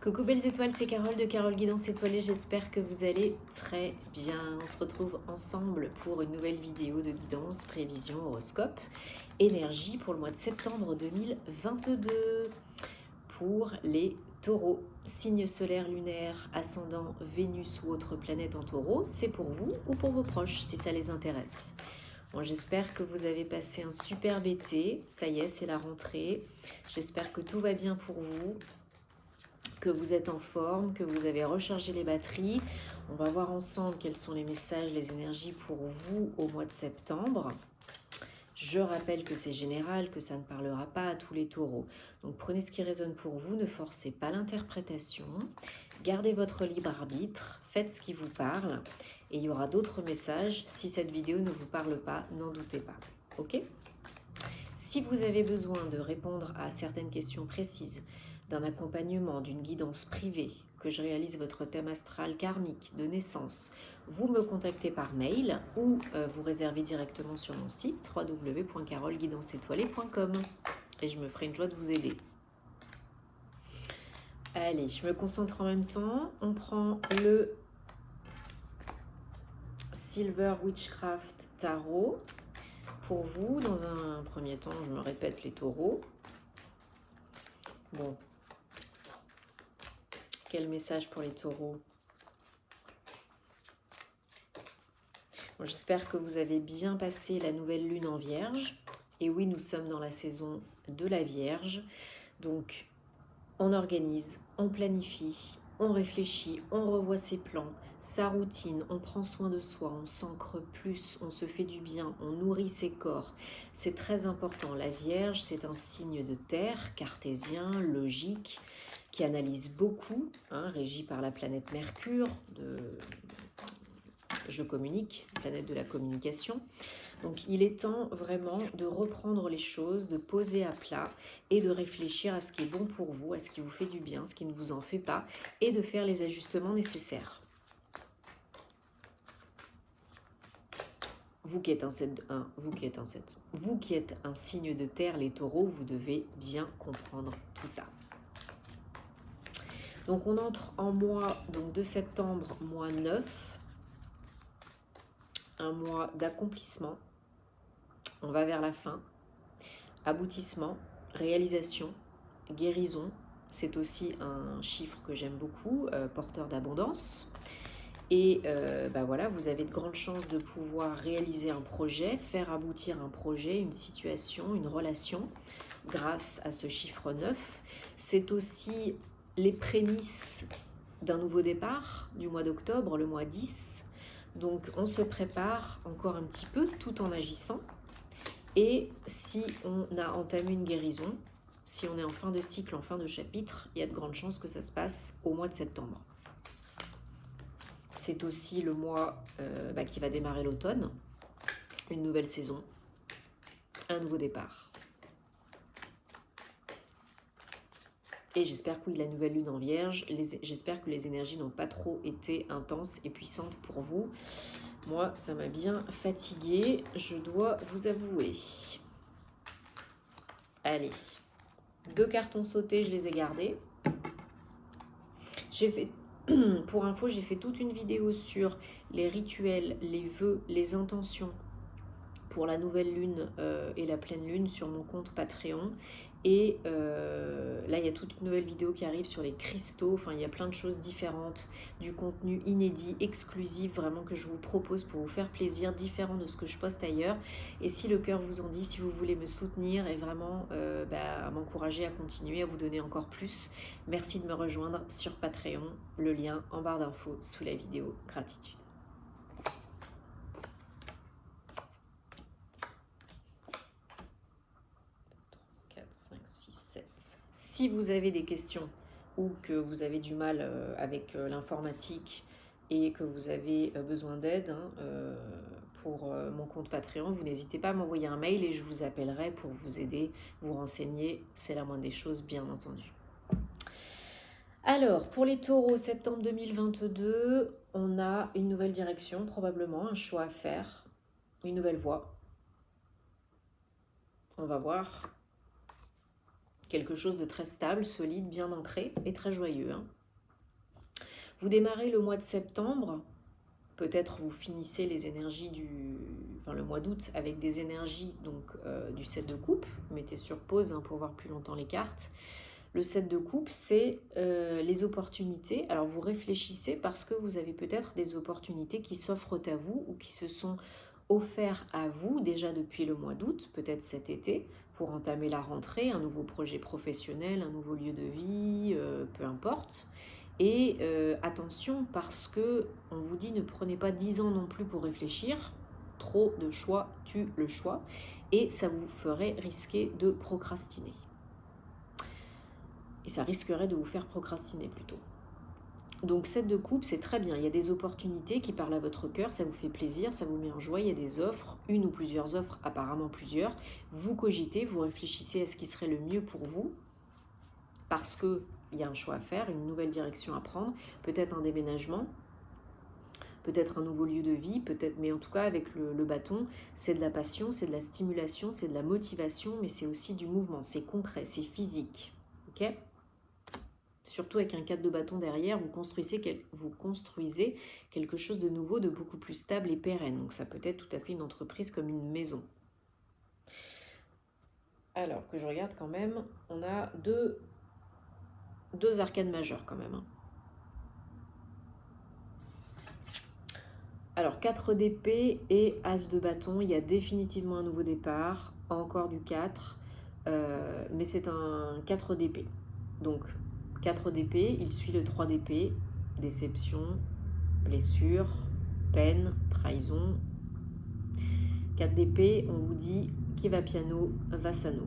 Coucou belles étoiles, c'est Carole de Carole Guidance Étoilée, j'espère que vous allez très bien. On se retrouve ensemble pour une nouvelle vidéo de guidance, prévision, horoscope, énergie pour le mois de septembre 2022. Pour les taureaux, signe solaire, lunaire, ascendant, Vénus ou autre planète en taureau, c'est pour vous ou pour vos proches si ça les intéresse. Bon, j'espère que vous avez passé un superbe été, ça y est, c'est la rentrée. J'espère que tout va bien pour vous, que vous êtes en forme, que vous avez rechargé les batteries. On va voir ensemble quels sont les messages, les énergies pour vous au mois de septembre. Je rappelle que c'est général, que ça ne parlera pas à tous les taureaux. Donc prenez ce qui résonne pour vous, ne forcez pas l'interprétation. Gardez votre libre arbitre, faites ce qui vous parle. Et il y aura d'autres messages. Si cette vidéo ne vous parle pas, n'en doutez pas. Ok ? Si vous avez besoin de répondre à certaines questions précises, d'un accompagnement, d'une guidance privée, que je réalise votre thème astral karmique de naissance, vous me contactez par mail ou vous réservez directement sur mon site www.caroleguidanceétoilée.com et je me ferai une joie de vous aider. Allez, je me concentre en même temps. On prend le Silver Witchcraft Tarot. Pour vous, dans un premier temps, je me répète les taureaux. Bon. Quel message pour les taureaux? Bon, j'espère que vous avez bien passé la nouvelle lune en Vierge. Et oui, nous sommes dans la saison de la Vierge. Donc, on organise, on planifie, on réfléchit, on revoit ses plans, sa routine, on prend soin de soi, on s'ancre plus, on se fait du bien, on nourrit ses corps. C'est très important. La Vierge, c'est un signe de terre, cartésien, logique, qui analyse beaucoup, régi par la planète Mercure, je communique, planète de la communication. Donc il est temps vraiment de reprendre les choses, de poser à plat et de réfléchir à ce qui est bon pour vous, à ce qui vous fait du bien, ce qui ne vous en fait pas, et de faire les ajustements nécessaires. Vous qui êtes vous qui êtes un signe de terre, les taureaux, vous devez bien comprendre tout ça. Donc on entre en mois de septembre, mois 9, un mois d'accomplissement. On va vers la fin, aboutissement, réalisation, guérison. C'est aussi un chiffre que j'aime beaucoup, porteur d'abondance. Et voilà, vous avez de grandes chances de pouvoir réaliser un projet, faire aboutir un projet, une situation, une relation, grâce à ce chiffre 9. C'est aussi les prémices d'un nouveau départ du mois d'octobre, le mois 10. Donc on se prépare encore un petit peu tout en agissant. Et si on a entamé une guérison, si on est en fin de cycle, en fin de chapitre, il y a de grandes chances que ça se passe au mois de septembre. C'est aussi le mois qui va démarrer l'automne, une nouvelle saison, un nouveau départ. Et j'espère que oui, la nouvelle lune en Vierge, j'espère que les énergies n'ont pas trop été intenses et puissantes pour vous. Moi, ça m'a bien fatiguée, je dois vous avouer. Allez, 2 cartons sautés, je les ai gardés. J'ai fait, pour info, j'ai fait toute une vidéo sur les rituels, les vœux, les intentions pour la nouvelle lune et la pleine lune sur mon compte Patreon. Et là, il y a toute une nouvelle vidéo qui arrive sur les cristaux. Enfin, il y a plein de choses différentes, du contenu inédit, exclusif, vraiment que je vous propose pour vous faire plaisir, différent de ce que je poste ailleurs. Et si le cœur vous en dit, si vous voulez me soutenir et vraiment m'encourager à continuer, à vous donner encore plus, merci de me rejoindre sur Patreon. Le lien en barre d'infos sous la vidéo. Gratitude. Si vous avez des questions ou que vous avez du mal avec l'informatique et que vous avez besoin d'aide pour mon compte Patreon, vous n'hésitez pas à m'envoyer un mail et je vous appellerai pour vous aider, vous renseigner. C'est la moindre des choses, bien entendu. Alors, pour les taureaux, septembre 2022, on a une nouvelle direction, probablement un choix à faire, une nouvelle voie. On va voir Quelque chose de très stable, solide, bien ancré et très joyeux. Hein. Vous démarrez le mois de septembre, peut-être vous finissez les énergies le mois d'août avec des énergies donc, du 7 de coupe. Mettez sur pause pour voir plus longtemps les cartes. Le 7 de coupe, c'est les opportunités. Alors vous réfléchissez parce que vous avez peut-être des opportunités qui s'offrent à vous ou qui se sont offertes à vous déjà depuis le mois d'août, peut-être cet été, pour entamer la rentrée, un nouveau projet professionnel, un nouveau lieu de vie, peu importe. Et attention parce que on vous dit ne prenez pas 10 ans non plus pour réfléchir. Trop de choix tue le choix et ça vous ferait risquer de procrastiner. Et ça risquerait de vous faire procrastiner plutôt. Donc 7 de coupe, c'est très bien. Il y a des opportunités qui parlent à votre cœur, ça vous fait plaisir, ça vous met en joie. Il y a des offres, une ou plusieurs offres, apparemment plusieurs. Vous cogitez, vous réfléchissez à ce qui serait le mieux pour vous parce qu'il y a un choix à faire, une nouvelle direction à prendre, peut-être un déménagement, peut-être un nouveau lieu de vie, peut-être, mais en tout cas avec le bâton, c'est de la passion, c'est de la stimulation, c'est de la motivation, mais c'est aussi du mouvement, c'est concret, c'est physique. Ok ? Surtout avec un 4 de bâton derrière, vous construisez quelque chose de nouveau, de beaucoup plus stable et pérenne. Donc ça peut être tout à fait une entreprise comme une maison. Alors que je regarde quand même, on a deux arcanes majeures quand même. Alors 4 d'épée et As de bâton, il y a définitivement un nouveau départ, encore du 4, mais c'est un 4 d'épée. Donc 4 d'épée, il suit le 3 d'épée, déception, blessure, peine, trahison. 4 d'épée, on vous dit qui va piano, va sano,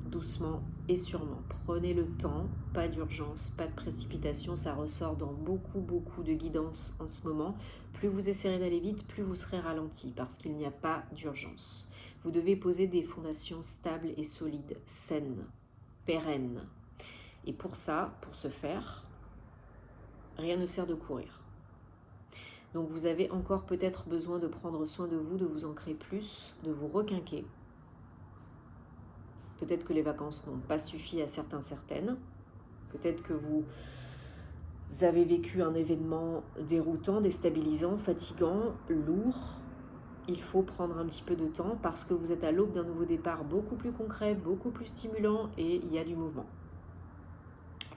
doucement et sûrement. Prenez le temps, pas d'urgence, pas de précipitation, ça ressort dans beaucoup de guidance en ce moment. Plus vous essaierez d'aller vite, plus vous serez ralenti parce qu'il n'y a pas d'urgence. Vous devez poser des fondations stables et solides, saines, pérennes. Et pour ça, pour ce faire, rien ne sert de courir. Donc vous avez encore peut-être besoin de prendre soin de vous, de vous ancrer plus, de vous requinquer. Peut-être que les vacances n'ont pas suffi à certaines. Peut-être que vous avez vécu un événement déroutant, déstabilisant, fatigant, lourd. Il faut prendre un petit peu de temps parce que vous êtes à l'aube d'un nouveau départ beaucoup plus concret, beaucoup plus stimulant et il y a du mouvement.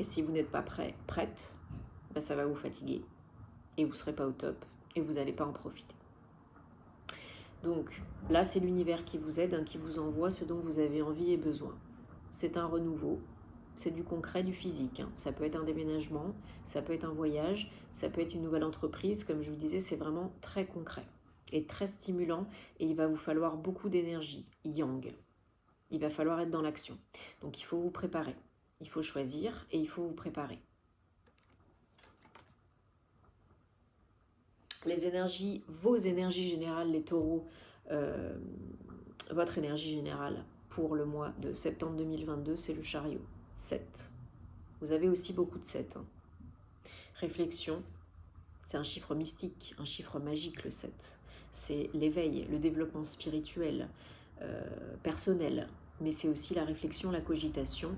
Et si vous n'êtes pas prête, ça va vous fatiguer et vous ne serez pas au top et vous n'allez pas en profiter. Donc là, c'est l'univers qui vous aide, qui vous envoie ce dont vous avez envie et besoin. C'est un renouveau, c'est du concret, du physique. Ça peut être un déménagement, ça peut être un voyage, ça peut être une nouvelle entreprise. Comme je vous disais, c'est vraiment très concret et très stimulant et il va vous falloir beaucoup d'énergie, yang. Il va falloir être dans l'action. Donc il faut vous préparer, il faut choisir et il faut vous préparer. Les énergies, vos énergies générales, les taureaux, votre énergie générale pour le mois de septembre 2022, c'est le chariot, 7. Vous avez aussi beaucoup de 7. Réflexion, c'est un chiffre mystique, un chiffre magique le 7. C'est l'éveil, le développement spirituel, personnel, mais c'est aussi la réflexion, la cogitation,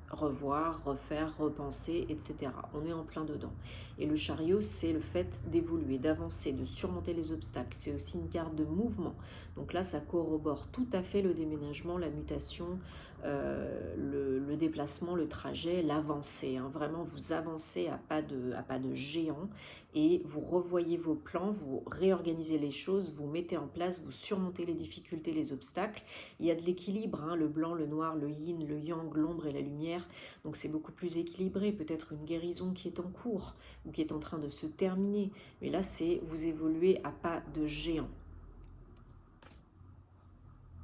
revoir, refaire, repenser, etc. On est en plein dedans. Et le chariot, c'est le fait d'évoluer, d'avancer, de surmonter les obstacles. C'est aussi une carte de mouvement. Donc là, ça corrobore tout à fait le déménagement, la mutation, le déplacement, le trajet, l'avancée. Vraiment, vous avancez à pas de géant et vous revoyez vos plans, vous réorganisez les choses, vous mettez en place, vous surmontez les difficultés, les obstacles. Il y a de l'équilibre, le blanc, le noir, le yin, le yang, l'ombre et la lumière. Donc c'est beaucoup plus équilibré, peut-être une guérison qui est en cours ou qui est en train de se terminer. Mais là, c'est vous évoluez à pas de géant.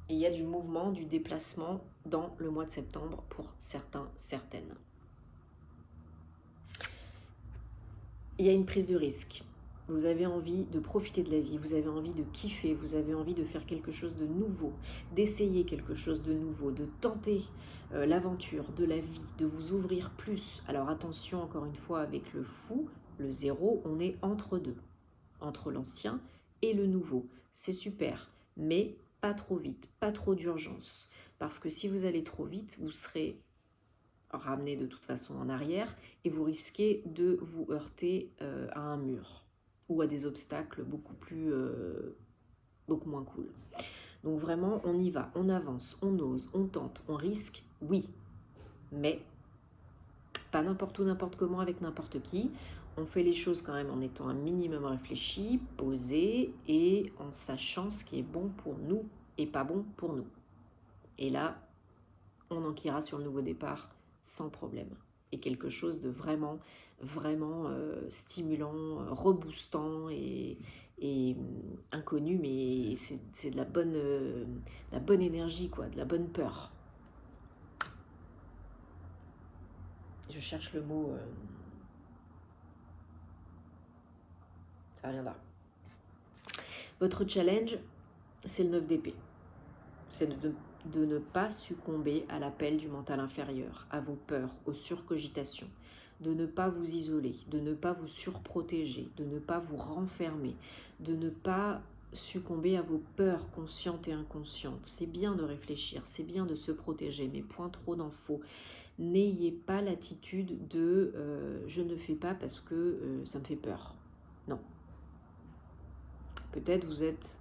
Et il y a du mouvement, du déplacement dans le mois de septembre pour certains, certaines. Il y a une prise de risque. Vous avez envie de profiter de la vie, vous avez envie de kiffer, vous avez envie de faire quelque chose de nouveau, d'essayer quelque chose de nouveau, de tenter l'aventure de la vie, de vous ouvrir plus. Alors attention, encore une fois, avec le fou, le 0, on est entre deux, entre l'ancien et le nouveau. C'est super, mais pas trop vite, pas trop d'urgence. Parce que si vous allez trop vite, vous serez ramener de toute façon en arrière et vous risquez de vous heurter à un mur ou à des obstacles beaucoup moins cool. Donc vraiment, on y va, on avance, on ose, on tente, on risque, oui, mais pas n'importe où, n'importe comment, avec n'importe qui. On fait les choses quand même en étant un minimum réfléchi, posé et en sachant ce qui est bon pour nous et pas bon pour nous. Et là, on enquillera sur le nouveau départ sans problème. Et quelque chose de vraiment, vraiment stimulant, reboostant et inconnu, mais c'est de la bonne énergie, quoi, de la bonne peur. Je cherche le mot, ça viendra. Votre challenge, c'est le 9 d'épée. C'est de ne pas succomber à l'appel du mental inférieur, à vos peurs, aux surcogitations, de ne pas vous isoler, de ne pas vous surprotéger, de ne pas vous renfermer, de ne pas succomber à vos peurs conscientes et inconscientes. C'est bien de réfléchir, c'est bien de se protéger, mais point trop d'en faux. N'ayez pas l'attitude de je ne fais pas parce que ça me fait peur. Non. Peut-être vous êtes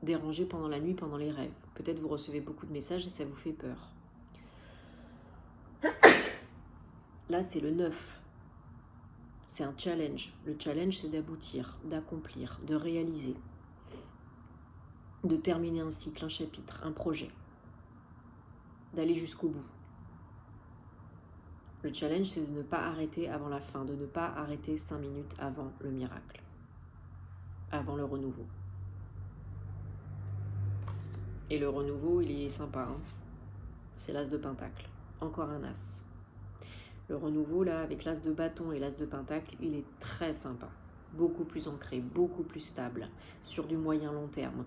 dérangé pendant la nuit, pendant les rêves. Peut-être vous recevez beaucoup de messages et ça vous fait peur. Là, c'est le 9. C'est un challenge. Le challenge, c'est d'aboutir, d'accomplir, de réaliser, de terminer un cycle, un chapitre, un projet, d'aller jusqu'au bout. Le challenge, c'est de ne pas arrêter avant la fin, de ne pas arrêter 5 minutes avant le miracle, avant le renouveau. Et le renouveau, il est sympa, hein. C'est l'as de pentacle. Encore un as. Le renouveau, là, avec l'as de bâton et l'as de pentacle, il est très sympa. Beaucoup plus ancré, beaucoup plus stable, sur du moyen long terme.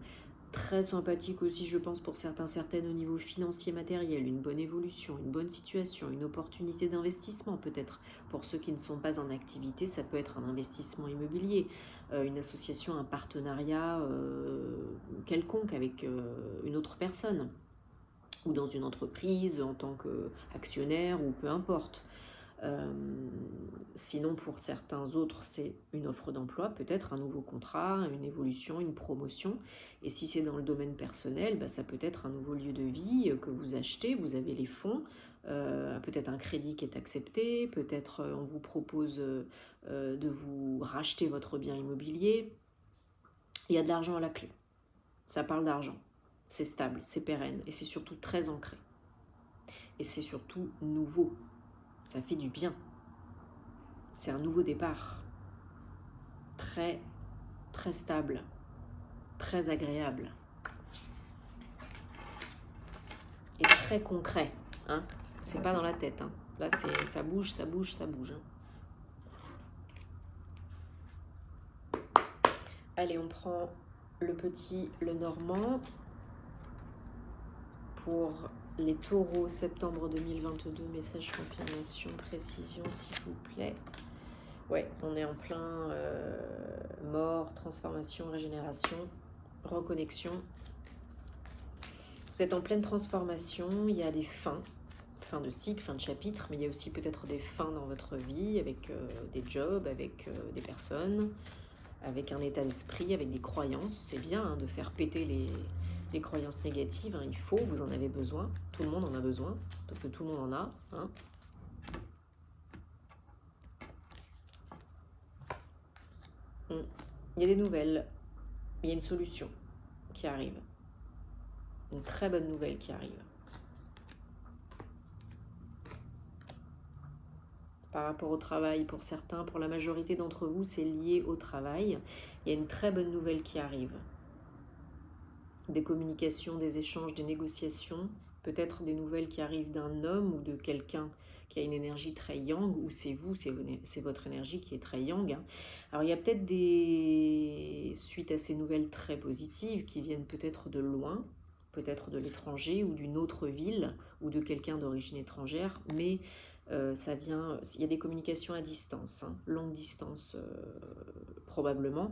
Très sympathique aussi, je pense, pour certaines au niveau financier matériel, une bonne évolution, une bonne situation, une opportunité d'investissement peut-être. Pour ceux qui ne sont pas en activité, ça peut être un investissement immobilier, une association, un partenariat quelconque avec une autre personne, ou dans une entreprise en tant qu'actionnaire ou peu importe. Sinon, pour certains autres, c'est une offre d'emploi, peut-être un nouveau contrat, une évolution, une promotion. Et si c'est dans le domaine personnel, ça peut être un nouveau lieu de vie que vous achetez, vous avez les fonds, peut-être un crédit qui est accepté, peut-être on vous propose de vous racheter votre bien immobilier. Il y a de l'argent à la clé. Ça parle d'argent. C'est stable, c'est pérenne et c'est surtout très ancré. Et c'est surtout nouveau. Ça fait du bien. C'est un nouveau départ. Très, très stable. Très agréable. Et très concret. Hein. C'est pas dans la tête. Hein. Là, ça bouge, ça bouge, ça bouge. Hein. Allez, on prend le petit, le normand. Pour les taureaux, septembre 2022, message, confirmation, précision, s'il vous plaît. Ouais, on est en plein mort, transformation, régénération, reconnexion. Vous êtes en pleine transformation, il y a des fins de cycle, fin de chapitre, mais il y a aussi peut-être des fins dans votre vie, avec des jobs, avec des personnes, avec un état d'esprit, avec des croyances. C'est bien de faire péter les croyances négatives, hein, il faut, vous en avez besoin, tout le monde en a besoin, parce que tout le monde en a. Hein. Il y a des nouvelles, il y a une solution qui arrive, une très bonne nouvelle qui arrive. Par rapport au travail, pour certains, pour la majorité d'entre vous, c'est lié au travail. Il y a une très bonne nouvelle qui arrive. Des communications, des échanges, des négociations, peut-être des nouvelles qui arrivent d'un homme ou de quelqu'un qui a une énergie très yang, ou c'est vous, c'est votre énergie qui est très yang. Alors il y a peut-être des suites à ces nouvelles très positives qui viennent peut-être de loin, peut-être de l'étranger ou d'une autre ville ou de quelqu'un d'origine étrangère, mais ça vient, il y a des communications à distance, hein, longue distance probablement.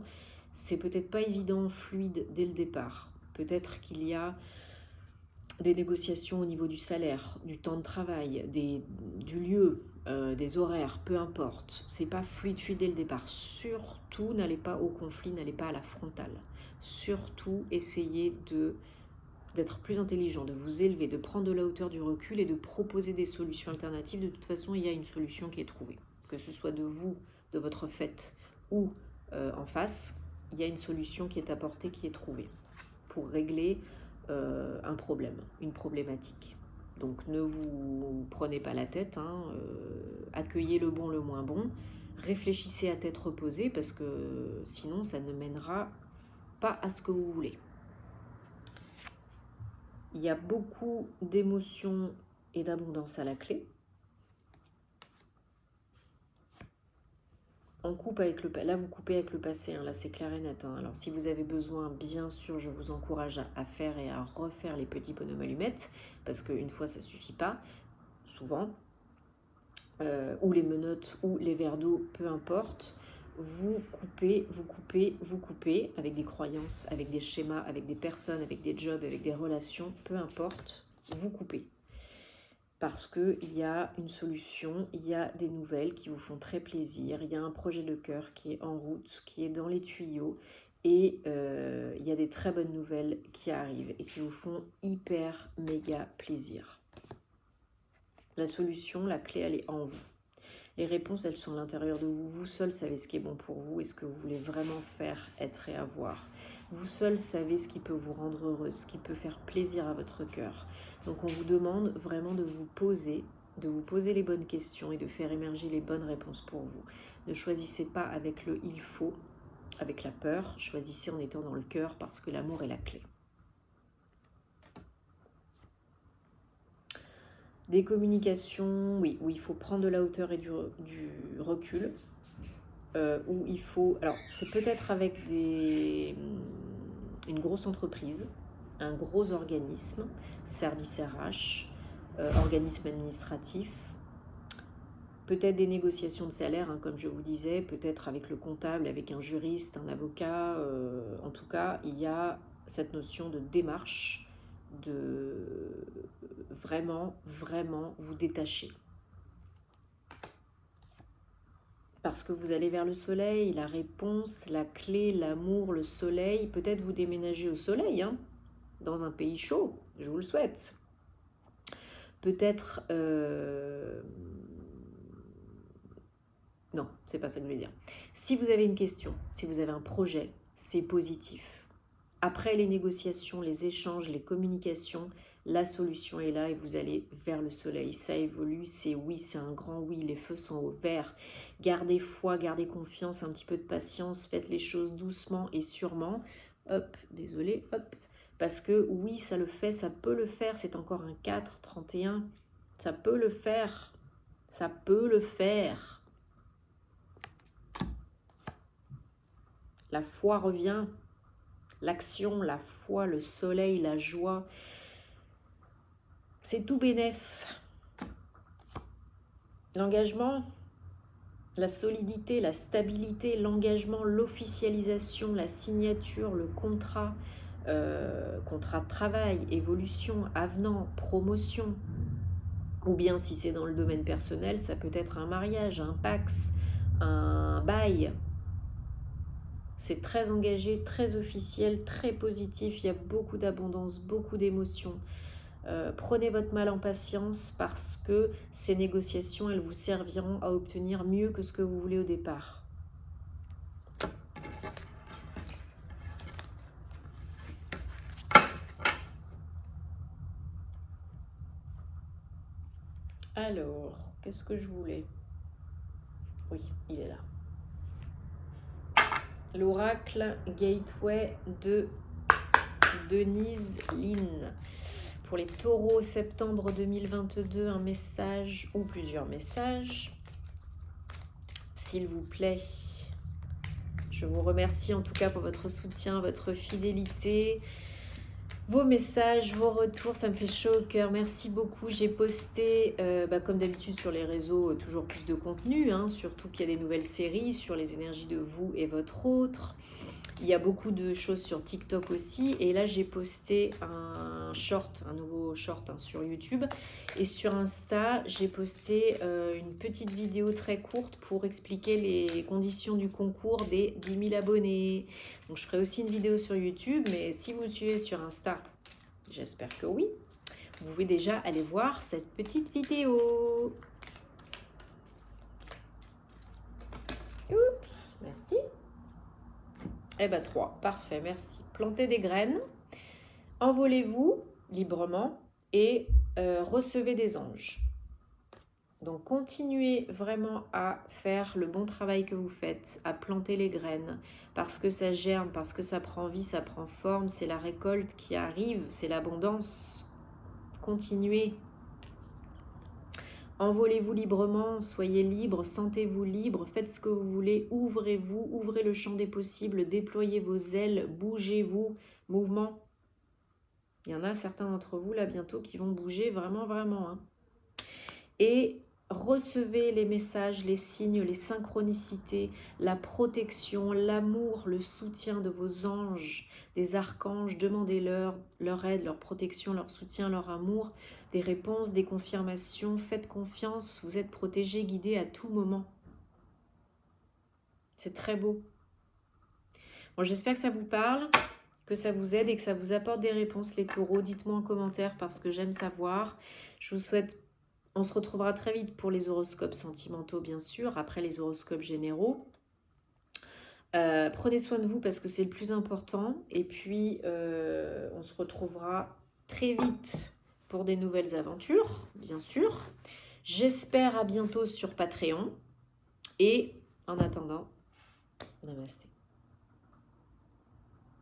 C'est peut-être pas évident, fluide dès le départ. Peut-être qu'il y a des négociations au niveau du salaire, du temps de travail, du lieu, des horaires, peu importe. C'est pas fluide dès le départ. Surtout, n'allez pas au conflit, n'allez pas à la frontale. Surtout, essayez d'être plus intelligent, de vous élever, de prendre de la hauteur, du recul et de proposer des solutions alternatives. De toute façon, il y a une solution qui est trouvée. Que ce soit de vous, de votre fait ou en face, il y a une solution qui est apportée, qui est trouvée pour régler un problème, une problématique. Donc ne vous prenez pas la tête, hein, accueillez le bon, le moins bon, réfléchissez à tête reposée parce que sinon ça ne mènera pas à ce que vous voulez. Il y a beaucoup d'émotions et d'abondance à la clé. On coupe avec là vous coupez avec le passé, hein, là c'est clair et net. Hein. Alors si vous avez besoin, bien sûr, je vous encourage à faire et à refaire les petits bonhommes allumettes, parce qu'une fois ça suffit pas, souvent, ou les menottes ou les verres d'eau, peu importe. Vous coupez avec des croyances, avec des schémas, avec des personnes, avec des jobs, avec des relations, peu importe, vous coupez. Parce qu'il y a une solution, il y a des nouvelles qui vous font très plaisir, il y a un projet de cœur qui est en route, qui est dans les tuyaux, et il y a des très bonnes nouvelles qui arrivent et qui vous font hyper méga plaisir. La solution, la clé, elle est en vous. Les réponses, elles sont à l'intérieur de vous. Vous seul savez ce qui est bon pour vous et ce que vous voulez vraiment faire, être et avoir. Vous seul savez ce qui peut vous rendre heureux, ce qui peut faire plaisir à votre cœur. Donc on vous demande vraiment de vous poser les bonnes questions et de faire émerger les bonnes réponses pour vous. Ne choisissez pas avec le « il faut », avec la peur. Choisissez en étant dans le cœur parce que l'amour est la clé. Des communications, oui, où il faut prendre de la hauteur et du recul. Où il faut... Alors, c'est peut-être avec une grosse entreprise, un gros organisme, service RH, organisme administratif, peut-être des négociations de salaire, hein, comme je vous disais, peut-être avec le comptable, avec un juriste, un avocat. En tout cas, il y a cette notion de démarche, de vraiment vous détacher. Parce que vous allez vers le soleil, la réponse, la clé, l'amour, le soleil. Peut-être vous déménagez au soleil, hein, dans un pays chaud, je vous le souhaite. Peut-être... Non, c'est pas ça que je voulais dire. Si vous avez une question, si vous avez un projet, c'est positif. Après les négociations, les échanges, les communications, la solution est là et vous allez vers le soleil. Ça évolue, c'est oui, c'est un grand oui, les feux sont au vert. Gardez foi, gardez confiance, un petit peu de patience, faites les choses doucement et sûrement. Hop, désolé, hop. Parce que oui, ça le fait, ça peut le faire, c'est encore un 4, 31. Ça peut le faire, ça peut le faire. La foi revient. L'action, la foi, le soleil, la joie, c'est tout bénef. L'engagement, la solidité, la stabilité, l'engagement, l'officialisation, la signature, le contrat, contrat de travail, évolution, avenant, promotion. Ou bien si c'est dans le domaine personnel, ça peut être un mariage, un pax, un bail. C'est très engagé, très officiel, très positif. Il y a beaucoup d'abondance, beaucoup d'émotions. Prenez votre mal en patience parce que ces négociations, elles vous serviront à obtenir mieux que ce que vous voulez au départ. Alors, qu'est-ce que je voulais? Oui, il est là. L'oracle Gateway de Denise Lynn. Pour les taureaux, septembre 2022, un message ou plusieurs messages. S'il vous plaît. Je vous remercie en tout cas pour votre soutien, votre fidélité, vos messages, vos retours, ça me fait chaud au cœur. Merci beaucoup. J'ai posté, comme d'habitude sur les réseaux, toujours plus de contenu, hein, surtout qu'il y a des nouvelles séries sur les énergies de vous et votre autre. Il y a beaucoup de choses sur TikTok aussi. Et là, j'ai posté un short, un nouveau short sur YouTube. Et sur Insta, j'ai posté une petite vidéo très courte pour expliquer les conditions du concours des 10 000 abonnés. Donc, je ferai aussi une vidéo sur YouTube. Mais si vous me suivez sur Insta, j'espère que oui, vous pouvez déjà aller voir cette petite vidéo. Oups, merci. Eh bien, 3, parfait, merci. Plantez des graines, envolez-vous librement et recevez des anges. Donc, continuez vraiment à faire le bon travail que vous faites, à planter les graines, parce que ça germe, parce que ça prend vie, ça prend forme, c'est la récolte qui arrive, c'est l'abondance. Continuez. Envolez-vous librement, soyez libre, sentez-vous libre, faites ce que vous voulez, ouvrez-vous, ouvrez le champ des possibles, déployez vos ailes, bougez-vous, mouvement. Il y en a certains d'entre vous là bientôt qui vont bouger vraiment, vraiment. Et recevez les messages, les signes, les synchronicités, la protection, l'amour, le soutien de vos anges, des archanges. Demandez-leur leur aide, leur protection, leur soutien, leur amour, des réponses, des confirmations. Faites confiance, vous êtes protégés, guidés à tout moment. C'est très beau. Bon, j'espère que ça vous parle, que ça vous aide et que ça vous apporte des réponses, les taureaux. Dites-moi en commentaire parce que j'aime savoir. Je vous souhaite... On se retrouvera très vite pour les horoscopes sentimentaux, bien sûr, après les horoscopes généraux. Prenez soin de vous parce que c'est le plus important. Et puis, on se retrouvera très vite pour des nouvelles aventures, bien sûr. J'espère à bientôt sur Patreon. Et en attendant, namasté.